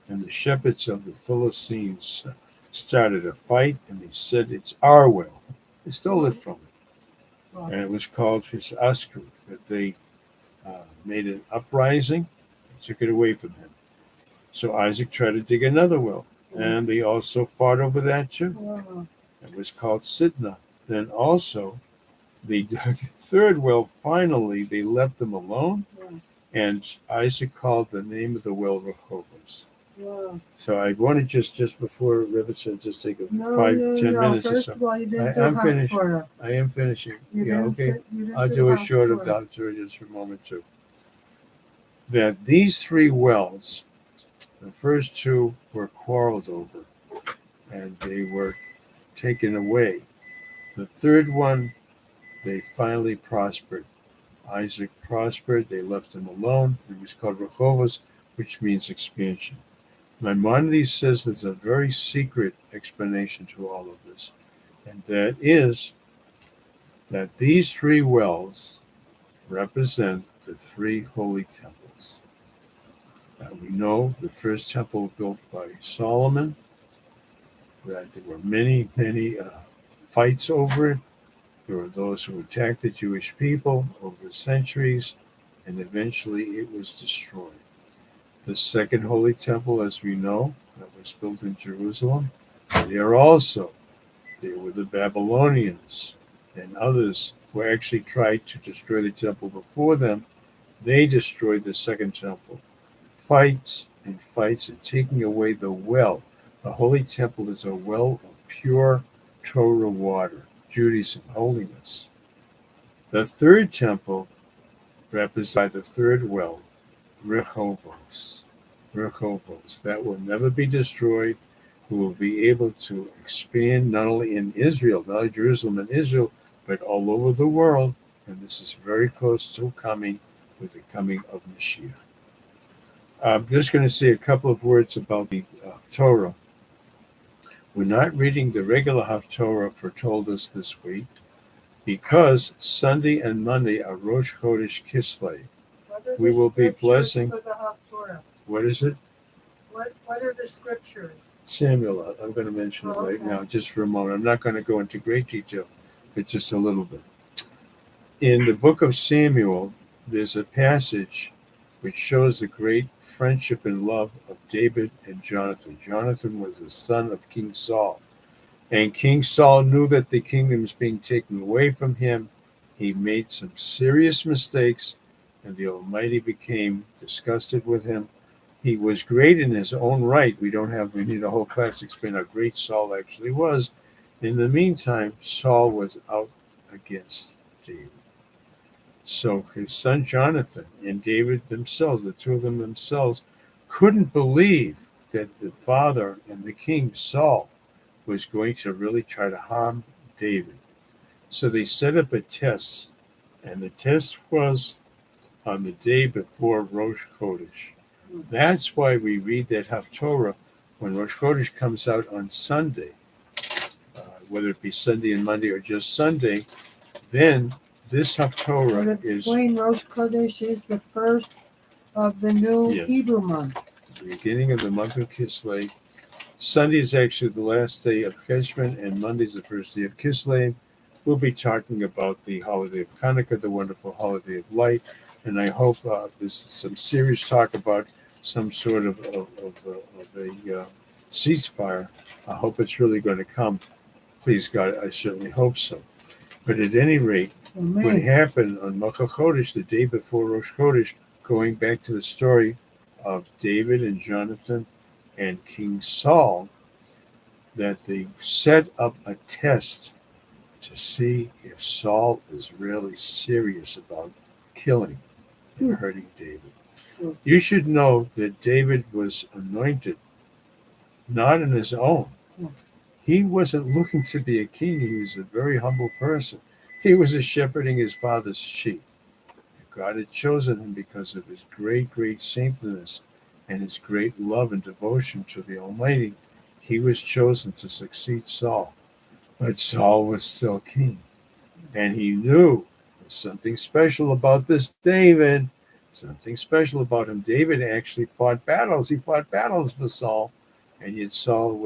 and the shepherds of the Philistines started a fight, and they said, "It's our well." They stole it from him. And it was called his Asku, that they made an uprising and took it away from him. So Isaac tried to dig another well, and they also fought over that too. Wow. It was called Sidna. Then also, they dug a third well. Finally, they left them alone, and Isaac called the name of the well Rehoboth. Wow. So I want to just before Rivet said, just take a 10 minutes First or of so. all, you didn't do I'm finished. Haftorah. I am finishing. You Yeah, didn't okay. fi- you didn't I'll do a short of Haftorah. Haftorah just for a moment too. That these three wells, the first two were quarreled over, and they were taken away. The third one, they finally prospered. Isaac prospered. They left him alone. It was called Rehoboth, which means expansion. Maimonides says there's a very secret explanation to all of this, and that is that these three wells represent the three holy temples. We know the first temple built by Solomon, that there were many fights over it. There were those who attacked the Jewish people over the centuries, and eventually it was destroyed. The second holy temple, as we know, that was built in Jerusalem, there were the Babylonians and others who actually tried to destroy the temple before them. They destroyed the second temple. Fights, and fights and taking away the well. The holy temple is a well of pure Torah water, Judaism, holiness. The third temple represents the third well, Rehovos. Rehovos. That will never be destroyed. We will be able to expand not only in Israel, not only Jerusalem and Israel, but all over the world. And this is very close to coming with the coming of Mashiach. I'm just going to say a couple of words about the Torah. We're not reading the regular Haftorah foretold us this week because Sunday and Monday are Rosh Chodesh Kislev. We will be blessing. For the Haftorah? What is it? What are the scriptures? Samuel, I'm going to mention it right now, just for a moment. I'm not going to go into great detail, but just a little bit. In the book of Samuel, there's a passage which shows the great friendship and love of David and Jonathan. Jonathan was the son of King Saul. And King Saul knew that the kingdom was being taken away from him. He made some serious mistakes, and the Almighty became disgusted with him. He was great in his own right. We need a whole class to explain how great Saul actually was. In the meantime, Saul was out against David. So his son Jonathan and David themselves, the two of them themselves, couldn't believe that the father and the king, Saul, was going to really try to harm David. So they set up a test, and the test was on the day before Rosh Chodesh. That's why we read that Haftorah when Rosh Chodesh comes out on Sunday, whether it be Sunday and Monday or just Sunday, then this Haftorah is... Explain, Rosh Chodesh is the first of the new Hebrew month. The beginning of the month of Kislev. Sunday is actually the last day of Cheshvan, and Monday is the first day of Kislev. We'll be talking about the holiday of Hanukkah, the wonderful holiday of light, and I hope there's some serious talk about some sort of a ceasefire. I hope it's really going to come. Please God, I certainly hope so. But at any rate, what happened on Malchah Chodesh, the day before Rosh Chodesh, going back to the story of David and Jonathan and King Saul, that they set up a test to see if Saul is really serious about killing and hurting David. You should know that David was anointed not on his own. He wasn't looking to be a king. He was a very humble person. He was shepherding his father's sheep. God had chosen him because of his great, great saintliness and his great love and devotion to the Almighty. He was chosen to succeed Saul. But Saul was still king. And he knew there's something special about this David. Something special about him. David actually fought battles. He fought battles for Saul. And yet Saul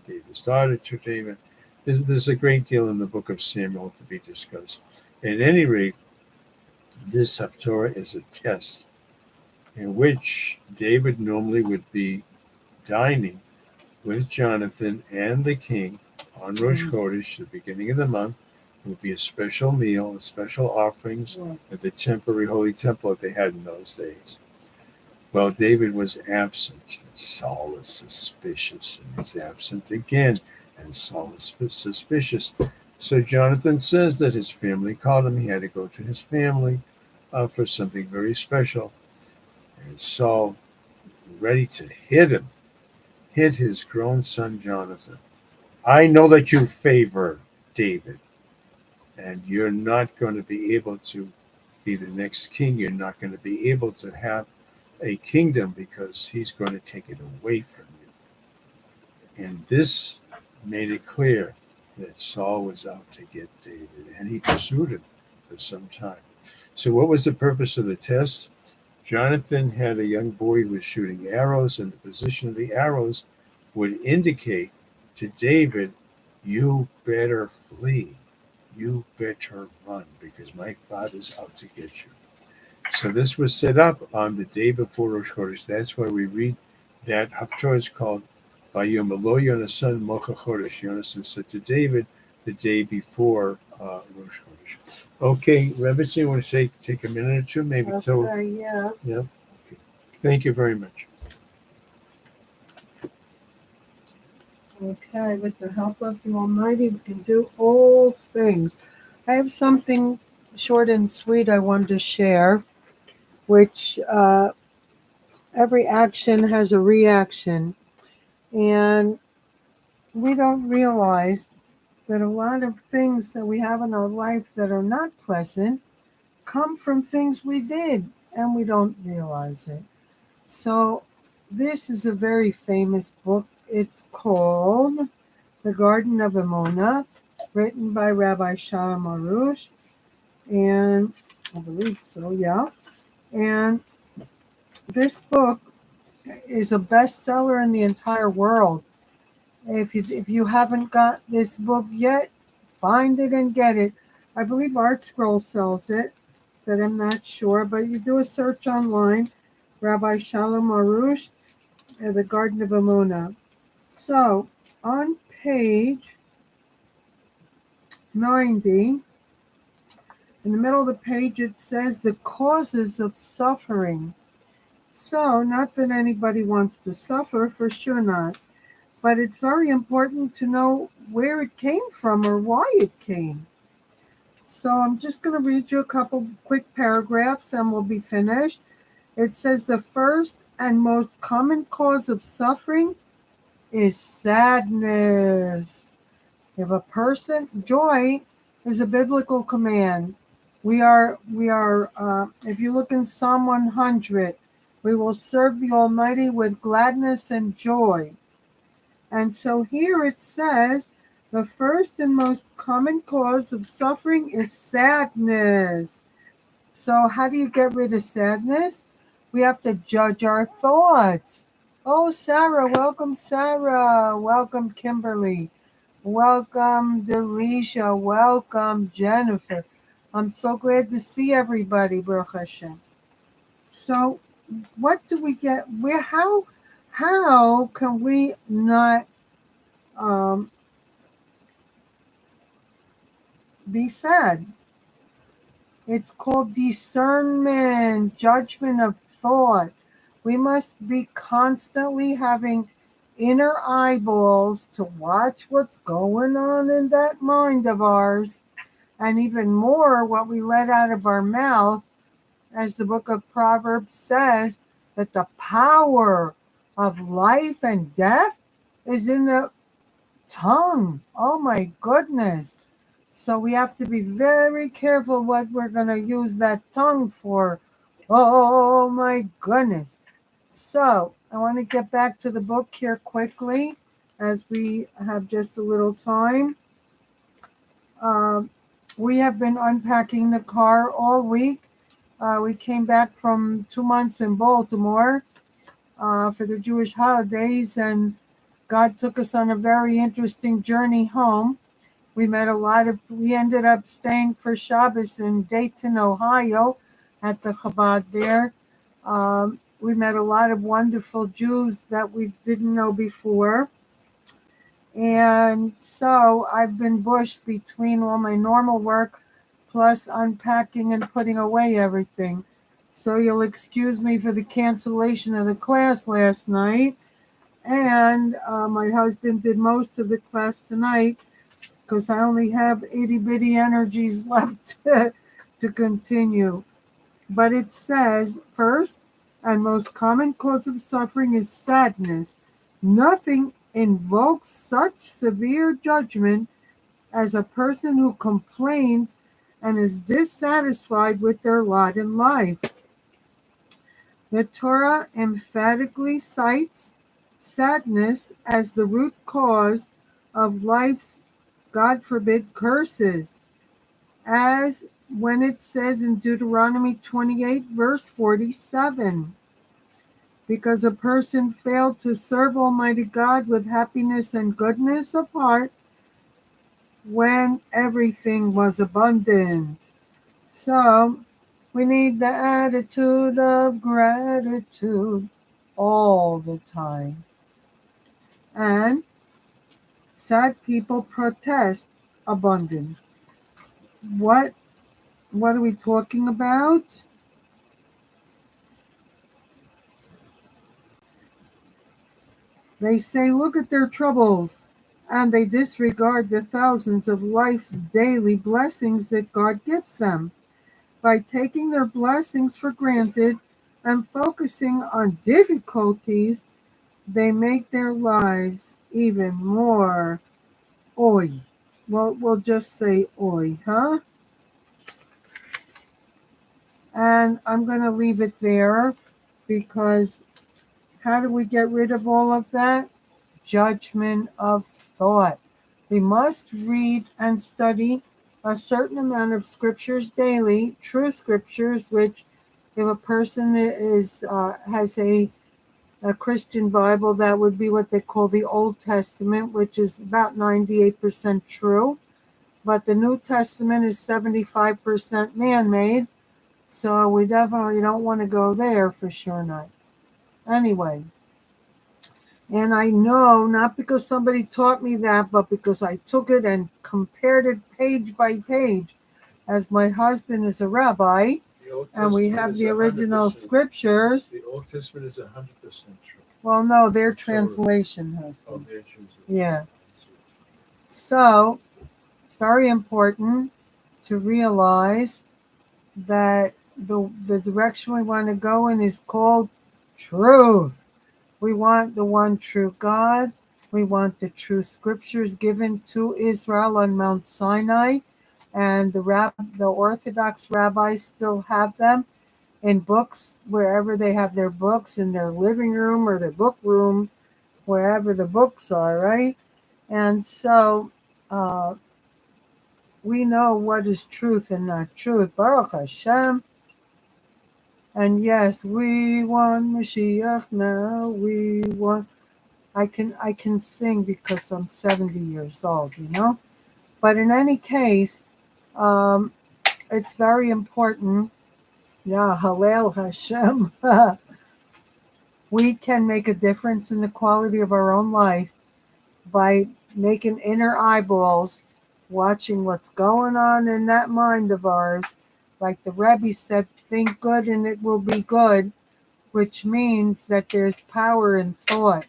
gave his daughter to David. There's a great deal in the book of Samuel to be discussed. At any rate, this Haftorah is a test in which David normally would be dining with Jonathan and the king on Rosh Chodesh, the beginning of the month. It would be a special meal, special offerings at the temporary holy temple that they had in those days. Well, David was absent. Saul is suspicious, and he's absent again, and Saul is suspicious. So Jonathan says that his family called him. He had to go to his family for something very special. And Saul, ready to hit his grown son Jonathan. I know that you favor David, and you're not going to be able to be the next king. You're not going to be able to have a kingdom because he's going to take it away from you. And this made it clear that Saul was out to get David, and he pursued him for some time. So what was the purpose of the test? Jonathan had a young boy who was shooting arrows, and the position of the arrows would indicate to David, you better flee. You better run, because my father's out to get you. So this was set up on the day before Rosh Chodesh. That's why we read that Haftorah is called Vayom Lo Yonasan Malchah Chodesh. Yonasan said to David the day before Rosh Chodesh. Okay, Rebbe, you want to take a minute or two, maybe? Yeah. Yeah. Okay. Thank you very much. Okay, with the help of the Almighty, we can do all things. I have something short and sweet I wanted to share, which every action has a reaction. And we don't realize that a lot of things that we have in our life that are not pleasant come from things we did, and we don't realize it. So, this is a very famous book. It's called The Garden of Emona, written by Rabbi Shalom Arush, and I believe so, yeah. And this book is a bestseller in the entire world. If you haven't got this book yet, find it and get it. I believe Art Scroll sells it, but I'm not sure. But you do a search online, Rabbi Shalom Arush, The Garden of Emuna. So on page 90, in the middle of the page, it says the causes of suffering. So, not that anybody wants to suffer, for sure not, but it's very important to know where it came from or why it came. So, I'm just going to read you a couple quick paragraphs and we'll be finished. It says the first and most common cause of suffering is sadness. If a person, joy is a biblical command. If you look in Psalm 100, we will serve the Almighty with gladness and joy. And so here it says, the first and most common cause of suffering is sadness. So how do you get rid of sadness? We have to judge our thoughts. Oh, Sarah, welcome, Sarah. Welcome, Kimberly. Welcome, Delisha. Welcome, Jennifer. I'm so glad to see everybody, Baruch Hashem. So, what do we get? How can we not be sad? It's called discernment, judgment of thought. We must be constantly having inner eyeballs to watch what's going on in that mind of ours, and even more what we let out of our mouth, as the book of Proverbs says, that the power of life and death is in the tongue. Oh my goodness. So we have to be very careful what we're going to use that tongue for. Oh my goodness. So I want to get back to the book here quickly as we have just a little time. We have been unpacking the car all week. We came back from 2 months in Baltimore for the Jewish holidays, and God took us on a very interesting journey home. We ended up staying for Shabbos in Dayton, Ohio, at the Chabad there. We met a lot of wonderful Jews that we didn't know before. And so I've been bushed between all my normal work plus unpacking and putting away everything. So you'll excuse me for the cancellation of the class last night. And my husband did most of the class tonight because I only have itty bitty energies left to continue. But it says, first and most common cause of suffering is sadness. Nothing invokes such severe judgment as a person who complains and is dissatisfied with their lot in life. The Torah emphatically cites sadness as the root cause of life's, God forbid, curses, as when it says in Deuteronomy 28, verse 47, because a person failed to serve Almighty God with happiness and goodness of heart when everything was abundant. So, we need the attitude of gratitude all the time. And sad people protest abundance. What are we talking about? They say, look at their troubles. and they disregard the thousands of life's daily blessings that God gives them. By taking their blessings for granted and focusing on difficulties, they make their lives even more oi. Well, we'll just say oi, huh? And I'm going to leave it there because how do we get rid of all of that? Judgment of thought. We must read and study a certain amount of scriptures daily, true scriptures, which if a person has a Christian Bible, that would be what they call the Old Testament, which is about 98% true. But the New Testament is 75% man-made, so we definitely don't want to go there, for sure not. Anyway, and I know, not because somebody taught me that, but because I took it and compared it page by page. As my husband is a rabbi, and we have the original scriptures. The Old Testament is 100% true. Well, no, their translation has been. Oh, their translation. Yeah. So it's very important to realize that the direction we want to go in is called truth. We want the one true God. We want the true scriptures given to Israel on Mount Sinai, and the Orthodox rabbis still have them in books wherever they have their books, in their living room or their book rooms, wherever the books are, right? And so we know what is truth and not truth. Baruch Hashem. And yes, we want Mashiach now. We want. I can sing because I'm 70 years old, you know. But in any case, it's very important. Yeah, Hallel Hashem. We can make a difference in the quality of our own life by making inner eyeballs, watching what's going on in that mind of ours. Like the Rebbe said, think good and it will be good, which means that there's power in thought.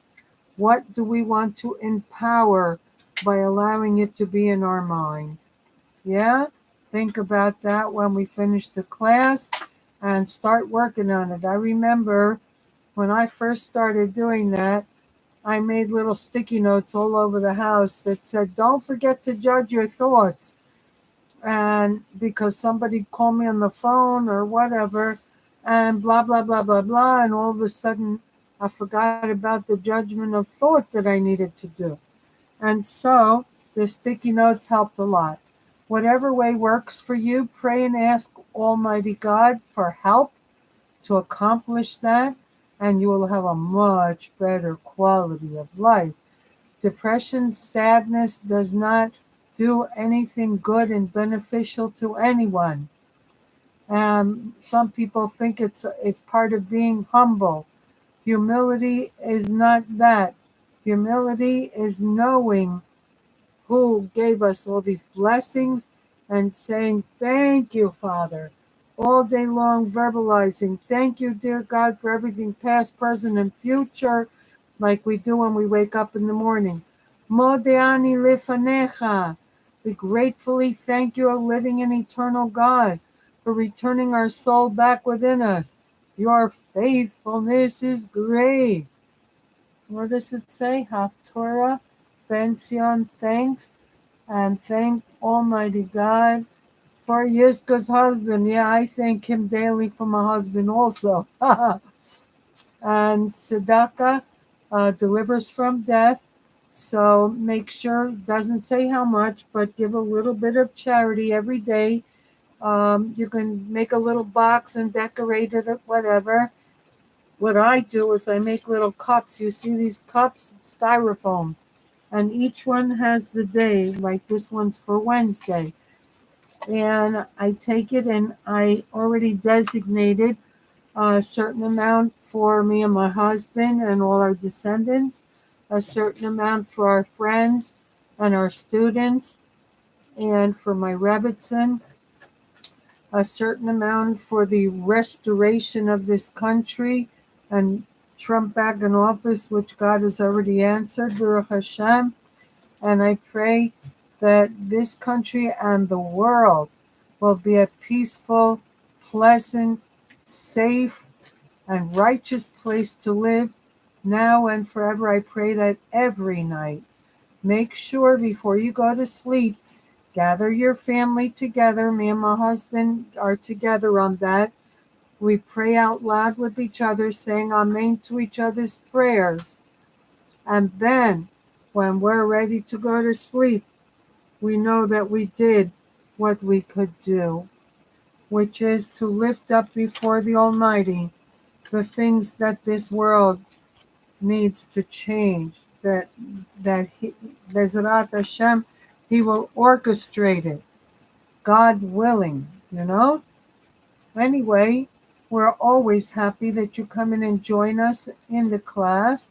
What do we want to empower by allowing it to be in our mind? Yeah? Think about that when we finish the class and start working on it. I remember when I first started doing that, I made little sticky notes all over the house that said, don't forget to judge your thoughts. And because somebody called me on the phone or whatever, and blah, blah, blah, blah, blah, and all of a sudden I forgot about the judgment of thought that I needed to do. And so the sticky notes helped a lot. Whatever way works for you, pray and ask Almighty God for help to accomplish that, and you will have a much better quality of life. Depression, sadness does not do anything good and beneficial to anyone. Some people think it's part of being humble. Humility is not that. Humility is knowing who gave us all these blessings and saying, thank you, Father. All day long verbalizing, thank you, dear God, for everything past, present, and future, like we do when we wake up in the morning. Modeani lefanecha. We gratefully thank you, O living and eternal God, for returning our soul back within us. Your faithfulness is great. What does it say? Haftorah, Bension, thanks, and thank Almighty God for Yiska's husband. Yeah, I thank him daily for my husband also. And tzedakah delivers from death. So make sure, doesn't say how much, but give a little bit of charity every day. You can make a little box and decorate it or whatever. What I do is I make little cups. You see these cups, styrofoams, and each one has the day, like this one's for Wednesday. And I take it and I already designated a certain amount for me and my husband and all our descendants, a certain amount for our friends and our students, and for my Rebbitzin, a certain amount for the restoration of this country and Trump back in office, which God has already answered, Baruch Hashem. And I pray that this country and the world will be a peaceful, pleasant, safe, and righteous place to live now and forever. I pray that every night, make sure before you go to sleep, gather your family together. Me and my husband are together on that. We pray out loud with each other, saying amen to each other's prayers. And then, when we're ready to go to sleep, we know that we did what we could do, which is to lift up before the Almighty the things that this world needs to change, that he, Bezrat Hashem, He will orchestrate it, God willing, you know? Anyway, we're always happy that you come in and join us in the class.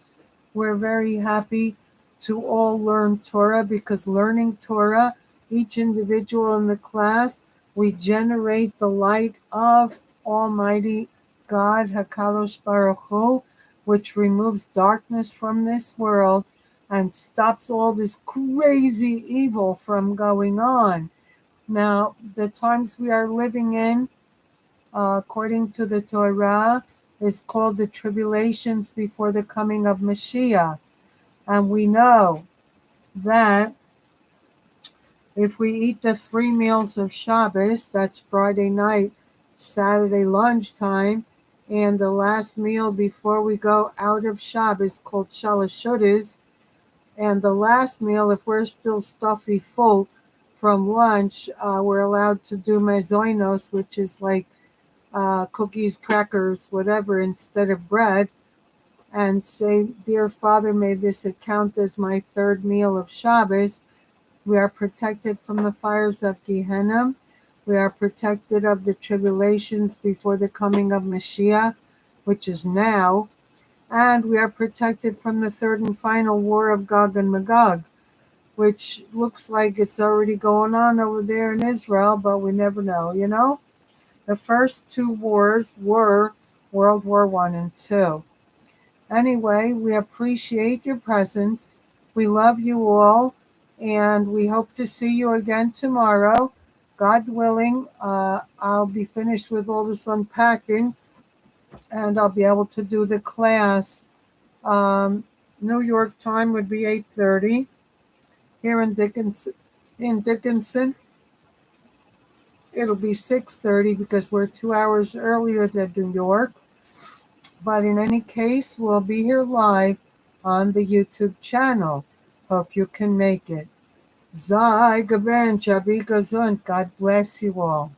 We're very happy to all learn Torah, because learning Torah, each individual in the class, we generate the light of Almighty God, HaKadosh Baruch Hu, which removes darkness from this world and stops all this crazy evil from going on. Now, the times we are living in, according to the Torah, is called the tribulations before the coming of Mashiach. And we know that if we eat the 3 meals of Shabbos, that's Friday night, Saturday lunchtime, and the last meal before we go out of Shabbos, called Shalashudas, and the last meal, if we're still stuffy full from lunch, we're allowed to do mezoinos, which is like cookies, crackers, whatever, instead of bread, and say, Dear Father, may this account as my 3rd meal of Shabbos. We are protected from the fires of Gehenna. We are protected of the tribulations before the coming of Mashiach, which is now. And we are protected from the 3rd and final war of Gog and Magog, which looks like it's already going on over there in Israel, but we never know, you know? The first 2 wars were World War I and II. Anyway, we appreciate your presence. We love you all, and we hope to see you again tomorrow. God willing, I'll be finished with all this unpacking, and I'll be able to do the class. New York time would be 8:30. Here in Dickinson, it'll be 6:30 because we're 2 hours earlier than New York. But in any case, we'll be here live on the YouTube channel. Hope you can make it. Zai Gaben Chabi Gazun. God bless you all.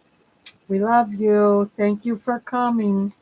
We love you. Thank you for coming.